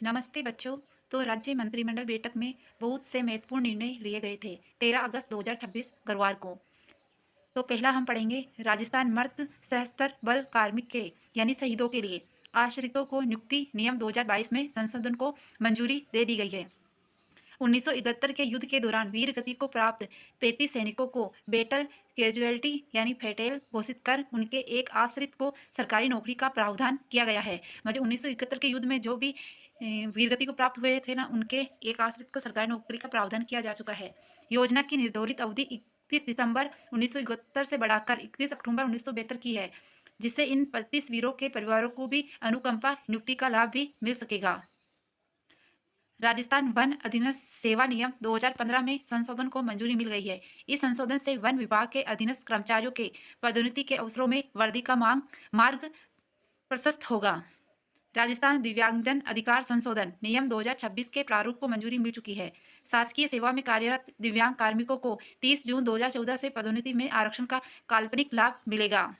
नमस्ते बच्चों। तो राज्य मंत्रिमंडल बैठक में बहुत से महत्वपूर्ण निर्णय लिए गए थे 13 अगस्त 2026 गुरुवार को। तो पहला हम पढ़ेंगे राजस्थान मर्द सशस्त्र बल कार्मिक के यानी शहीदों के लिए आश्रितों को नियुक्ति नियम 2022 में संशोधन को मंजूरी दे दी गई है। 1971 के युद्ध के दौरान वीर गति को प्राप्त 35 सैनिकों को बेटल कैजुअलिटी यानी फेटेल घोषित कर उनके एक आश्रित को सरकारी नौकरी का प्रावधान किया गया है। मतलब 1971 के युद्ध में जो भी वीर गति को प्राप्त हुए थे ना, उनके एक आश्रित को सरकारी नौकरी का प्रावधान किया जा चुका है। योजना की निर्धारित अवधि 31 दिसंबर 1971 से बढ़ाकर 31 अक्टूबर 1972 की है, जिससे इन 35 वीरों के परिवारों को भी अनुकंपा नियुक्ति का लाभ भी मिल सकेगा। राजस्थान वन अधीनस्थ सेवा नियम 2015 में संशोधन को मंजूरी मिल गई है। इस संशोधन से वन विभाग के अधीनस्थ कर्मचारियों के पदोन्नति के अवसरों में वृद्धि का मार्ग प्रशस्त होगा। राजस्थान दिव्यांगजन अधिकार संशोधन नियम 2026 के प्रारूप को मंजूरी मिल चुकी है। शासकीय सेवा में कार्यरत दिव्यांग कार्मिकों को 30 जून 2014 से पदोन्नति में आरक्षण का काल्पनिक लाभ मिलेगा।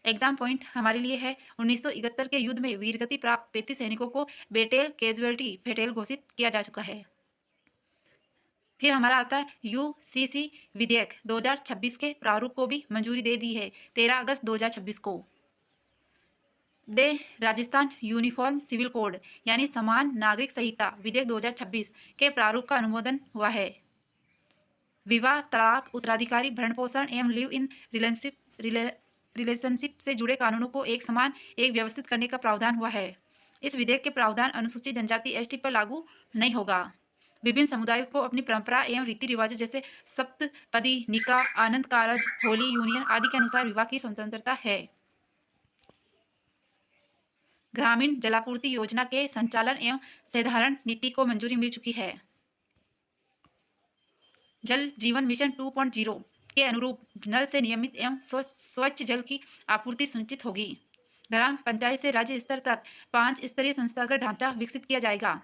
एग्जाम पॉइंट हमारे लिए है 1971 के युद्ध में वीरगति प्राप्त 35 सैनिकों को बेटेल कैजुअलिटी फेटेल घोषित किया जा चुका है। फिर हमारा आता है यूसीसी विधेयक 2026 के प्रारूप को भी मंजूरी दे दी है 13 अगस्त 2026 को। दे राजस्थान यूनिफॉर्म सिविल कोड यानी समान नागरिक संहिता विधेयक 2026 के प्रारूप का अनुमोदन हुआ है। विवाह, तलाक, उत्तराधिकारी, भरण पोषण एवं लिव इन रिलेशनशिप से जुड़े कानूनों को एक समान एक व्यवस्थित करने का प्रावधान हुआ है। इस विधेयक के प्रावधान अनुसूचित जनजाति एसटी पर लागू नहीं होगा। विभिन्न समुदायों को अपनी परंपरा एवं रीति रिवाजों जैसे सप्तपदी, निकाह, आनंद कारज, होली, यूनियन आदि के अनुसार विवाह की स्वतंत्रता है। ग्रामीण जलापूर्ति योजना के संचालन एवं साधारण नीति को मंजूरी मिल चुकी है। जल जीवन मिशन 2.0 के अनुरूप नल से नियमित एवं स्वच्छ जल की आपूर्ति सुनिश्चित होगी। ग्राम पंचायत से राज्य स्तर तक 5 स्तरीय संस्थागत ढांचा विकसित किया जाएगा।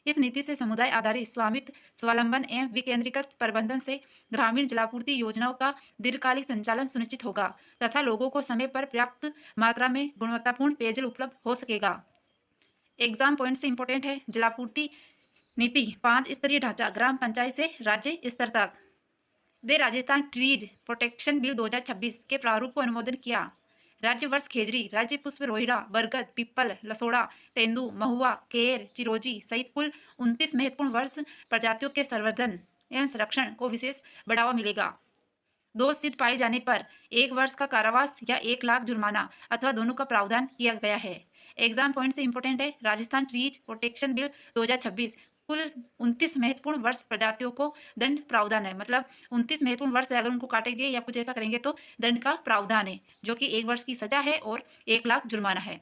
इस नीति से समुदाय आधारित स्वामित्व, स्वावलंबन एवं विकेंद्रीकृत प्रबंधन से ग्रामीण जलापूर्ति योजनाओं का दीर्घकालिक संचालन सुनिश्चित होगा तथा लोगों को समय पर पर्याप्त मात्रा में गुणवत्तापूर्ण पेयजल उपलब्ध हो सकेगा। एग्जाम पॉइंट से इंपॉर्टेंट है जलापूर्ति नीति 5 स्तरीय ढांचा ग्राम पंचायत से राज्य स्तर तक। दे राजस्थान ट्रीज प्रोटेक्शन बिल 2026 के प्रारूप को अनुमोदन किया। राज्य वर्ष खेजरी, राज्य पुष्प रोहिड़ा, बरगद, पिप्पल, लसोड़ा, तेंदू, महुआ, केर, चिरोजी सहित कुल 29 महत्वपूर्ण वर्ष प्रजातियों के संवर्धन एवं संरक्षण को विशेष बढ़ावा मिलेगा। दोष सिद्ध पाए जाने पर 1 वर्ष का कारावास या 1 लाख जुर्माना अथवा दोनों का प्रावधान किया गया है। एग्जाम पॉइंट से इंपॉर्टेंट है राजस्थान ट्रीज प्रोटेक्शन बिल 2026 कुल 29 महत्वपूर्ण वर्ष प्रजातियों को दंड प्रावधान है। मतलब 29 महत्वपूर्ण वर्ष अगर उनको काटेंगे या कुछ ऐसा करेंगे तो दंड का प्रावधान है, जो कि 1 वर्ष की सजा है और 1 लाख जुर्माना है।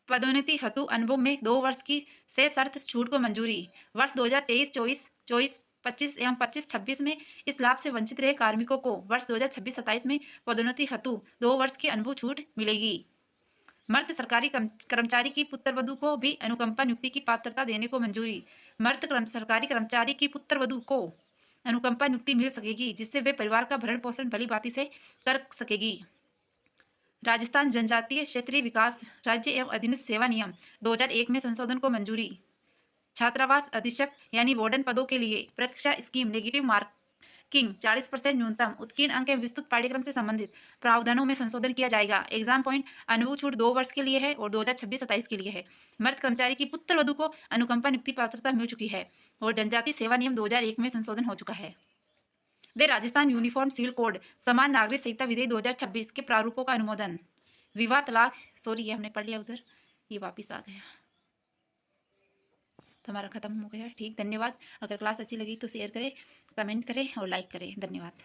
पदोन्नति हेतु अनुभव में 2 वर्ष की से शर्त छूट को मंजूरी। वर्ष 2023-24, 24-25 एवं 25-26 में इस लाभ से वंचित रहे कार्मिकों को वर्ष 2026-27 में पदोन्नति हेतु 2 वर्ष की अनुभव छूट मिलेगी। मर्द सरकारी कर्मचारी की पुत्रवधू को भी अनुकंपा नियुक्ति की पात्रता देने को मंजूरी। मर्द सरकारी कर्मचारी की पुत्रवधू को अनुकंपा नियुक्ति मिल सकेगी, जिससे वे परिवार का भरण पोषण भली भांति से कर सकेगी। राजस्थान जनजातीय क्षेत्रीय विकास राज्य एवं अधीनस्थ सेवा नियम 2001 में संशोधन को मंजूरी। छात्रावास अधीक्षक यानी वार्डन पदों के लिए परीक्षा स्कीम नेगेटिव मार्किंग 40% न्यूनतम उत्कीर्ण अंक एवं विस्तृत पाठ्यक्रम से संबंधित प्रावधानों में संशोधन किया जाएगा। एग्जाम पॉइंट अनुभव छूट 2 वर्ष के लिए है और 2026-27 के लिए है। मर्द कर्मचारी की पुत्रवधू को अनुकंपा नियुक्ति पात्रता मिल चुकी है और जनजाति सेवा नियम 2001 में संशोधन हो चुका है। दे राजस्थान यूनिफॉर्म सिविल कोड समान नागरिक संहिता विधेयक 2026 के प्रारूपों का अनुमोदन। विवाह, तलाक, सॉरी ये हमने पढ़ लिया उधर, ये वापिस आ गया तो हमारा खत्म हो गया। ठीक, धन्यवाद। अगर क्लास अच्छी लगी तो शेयर करें, कमेंट करें और लाइक करें। धन्यवाद।